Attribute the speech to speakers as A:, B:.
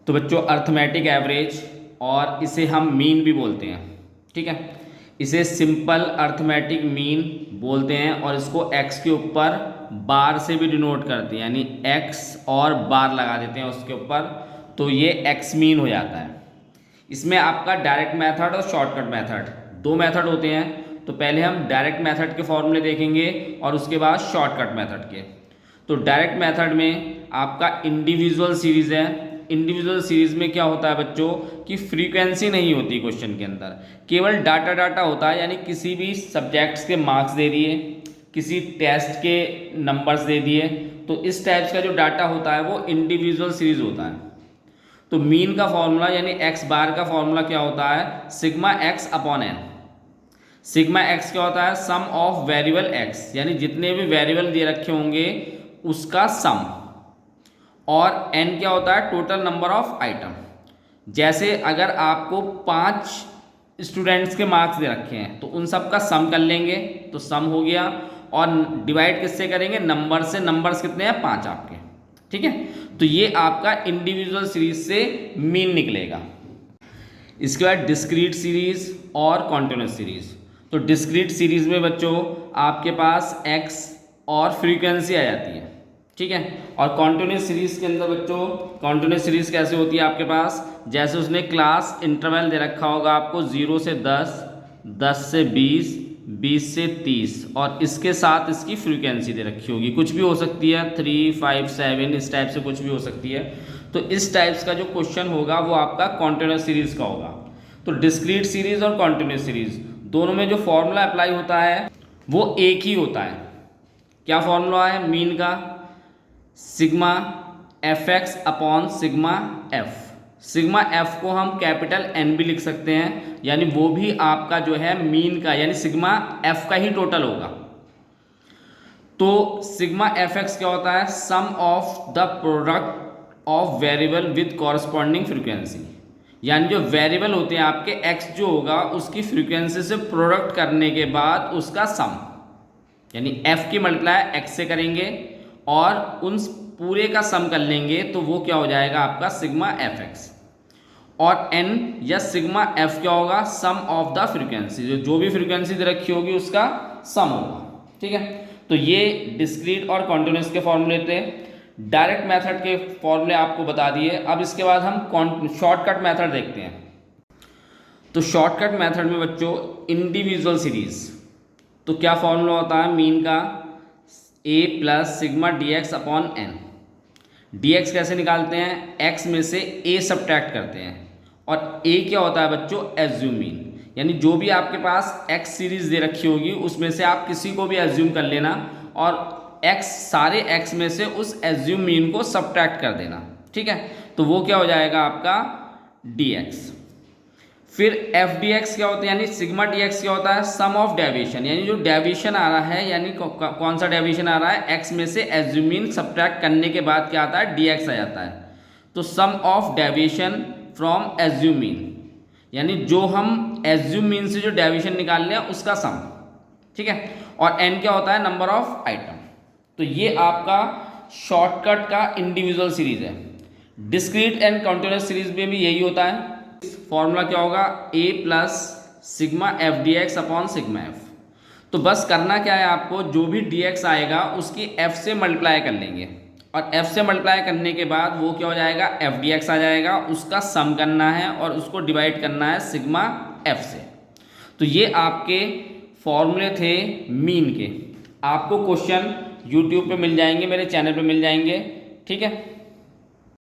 A: तो बच्चों arithmetic average और इसे हम मीन भी बोलते हैं, ठीक है। इसे सिंपल अर्थमेटिक मीन बोलते हैं और इसको x के ऊपर बार से भी डिनोट करते हैं, यानी x और बार लगा देते हैं उसके ऊपर, तो ये x मीन हो जाता है। इसमें आपका डायरेक्ट मेथड और शॉर्टकट मेथड दो मेथड होते हैं। तो पहले हम डायरेक्ट मेथड के फॉर्मूले देखेंगे और उसके बाद शॉर्टकट मेथड के। तो डायरेक्ट मेथड में आपका इंडिविजुअल सीरीज है। इंडिविजुअल सीरीज में क्या होता है बच्चों कि फ्रीक्वेंसी नहीं होती क्वेश्चन के अंदर, केवल डाटा होता है, यानी किसी भी सब्जेक्ट्स के मार्क्स दे दिए, किसी टेस्ट के नंबर्स दे दिए, तो इस टाइप्स का जो डाटा होता है वो इंडिविजुअल सीरीज होता है। तो मीन का फॉर्मूला यानी एक्स बार का फॉर्मूला क्या होता है, sigma x upon n. Sigma x क्या होता है, सम ऑफ वेरिएबल एक्स, यानी जितने भी वेरिएबल दे रखे होंगे उसका सम, और एन क्या होता है, टोटल नंबर ऑफ आइटम। जैसे अगर आपको 5 स्टूडेंट्स के मार्क्स दे रखे हैं तो उन सब का सम कर लेंगे, तो सम हो गया, और डिवाइड किससे करेंगे, नंबर से। नंबर्स कितने हैं, 5 आपके, ठीक है। तो ये आपका इंडिविजुअल सीरीज से मीन निकलेगा। इसके बाद डिस्क्रीट सीरीज और कॉन्टिन्यूस सीरीज। तो डिस्क्रीट सीरीज में बच्चों आपके पास एक्स और फ्रीक्वेंसी आ जाती है, ठीक है। और कॉन्टिन्यूस सीरीज के अंदर बच्चों, कॉन्टिन्यूस सीरीज कैसे होती है आपके पास, जैसे उसने क्लास इंटरवल दे रखा होगा आपको 0 से 10, 10 से 20, 20 से 30, और इसके साथ इसकी फ्रीक्वेंसी दे रखी होगी, कुछ भी हो सकती है, 3, 5, 7, इस टाइप से कुछ भी हो सकती है। तो इस टाइप्स का जो क्वेश्चन होगा वो आपका कॉन्टिन्यूस सीरीज का होगा। तो डिस्क्रीट सीरीज और कॉन्टिन्यूस सीरीज दोनों में जो फॉर्मूला अप्लाई होता है वो एक ही होता है। क्या फॉर्मूला है मीन का, sigma F x upon sigma F. Sigma F को हम कैपिटल एन भी लिख सकते हैं, यानी वो भी आपका जो है मीन का, यानी सिग्मा एफ का ही टोटल होगा। तो सिग्मा एफ एक्स क्या होता है, sum of the product of variable with corresponding frequency, यानी जो वेरिएबल होते हैं आपके एक्स जो होगा उसकी फ्रीक्वेंसी से प्रोडक्ट करने के बाद उसका सम, यानी एफ की मल्टीप्लाई एक्स से करेंगे और उन पूरे का सम कर लेंगे, तो वो क्या हो जाएगा आपका सिग्मा एफ एक्स। और एन या सिग्मा एफ क्या होगा, सम ऑफ द फ्रीक्वेंसी, जो भी फ्रीक्वेंसी दे रखी होगी उसका सम होगा, ठीक है। तो ये डिस्क्रीट और कॉन्टिन्यूस के फॉर्मूले थे। डायरेक्ट मेथड के फॉर्मूले आपको बता दिए। अब इसके बाद हम शॉर्टकट मेथड देखते हैं। तो शॉर्टकट मेथड में बच्चों इंडिविजुअल सीरीज, तो क्या फॉर्मूला होता है मीन का, a plus sigma d x upon n. D x कैसे निकालते हैं, x में से a सब्ट्रैक्ट करते हैं, और a क्या होता है बच्चों, एज्यूम मीन, यानी जो भी आपके पास x सीरीज दे रखी होगी उसमें से आप किसी को भी एज्यूम कर लेना, और x सारे x में से उस एज्यूम मीन को सब्ट्रैक्ट कर देना, ठीक है। तो वो क्या हो जाएगा आपका dx। फिर एफ डी एक्स क्या होता है, यानी सिग्मा डी एक्स क्या होता है, सम ऑफ डेविएशन, यानी जो डेविएशन आ रहा है, यानी कौन सा डेविएशन आ रहा है, एक्स में से एज्यूम मीन सब्ट्रैक्ट करने के बाद क्या आता है, डी एक्स आ जाता है। तो sum of deviation from assumed mean, यानी जो हम एज्यूम मीन से जो डेविएशन निकाल लें उसका सम, ठीक है। और एन क्या होता है, नंबर ऑफ आइटम। तो ये आपका शॉर्टकट का इंडिविजुअल सीरीज है। डिस्क्रीट एंड कॉन्टिन्यूस सीरीज में भी यही होता है। फॉर्मूला क्या होगा, a plus sigma F D x upon sigma F. तो बस करना क्या है आपको, जो भी dx आएगा उसकी f से मल्टीप्लाई कर लेंगे, और f से मल्टीप्लाई करने के बाद वो क्या हो जाएगा, एफ डी एक्स आ जाएगा, उसका सम करना है और उसको डिवाइड करना है सिग्मा f से। तो ये आपके फॉर्मूले थे मीन के। आपको क्वेश्चन यूट्यूब पे मिल जाएंगे, मेरे चैनल पे मिल जाएंगे, ठीक है।